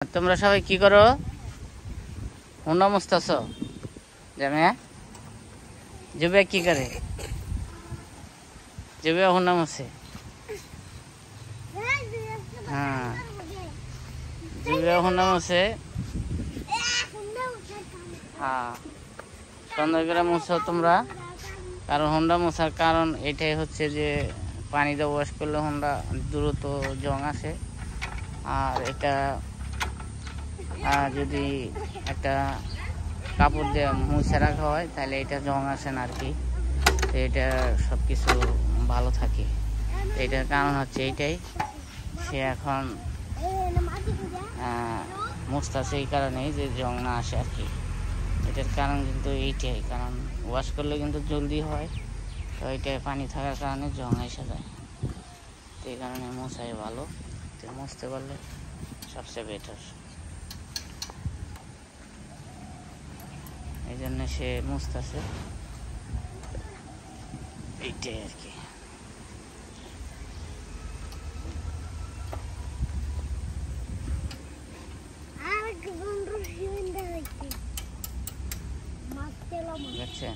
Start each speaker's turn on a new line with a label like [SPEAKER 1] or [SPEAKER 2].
[SPEAKER 1] তোমরা সবাই কি করো? হুন্ডা মুছতেছ? জামিয়া জুবে কি করে? জুবে হুন্ডা মুছে। হ্যাঁ, জুবে হুন্ডা মুছে। হ্যাঁ, সুন্দর করে মুছো তোমরা। কারণ হুন্ডা মোছার কারণ এটাই হচ্ছে যে পানিতে ওয়াশ করলে হুন্ডা দ্রুত জং আসে। আর এটা যদি একটা কাপড় দিয়ে মুছে রাখা হয় তাহলে এটা জং আসে না আর কি। তো এটা সব কিছু ভালো থাকে। এটার কারণ হচ্ছে এইটাই, সে এখন মুছতেছে এই কারণেই যে জং না আসে আর কি। এটার কারণ কিন্তু এইটাই, কারণ ওয়াশ করলে কিন্তু জলদি হয়। তো এইটাই পানি থাকার কারণে জং এসে যায়। তো এই কারণে মোছাই ভালো। তো মুছতে পারলে সবচেয়ে বেটার। এই জন্য সে মুছতেছে, এইটাই আর কি। দেখছেন?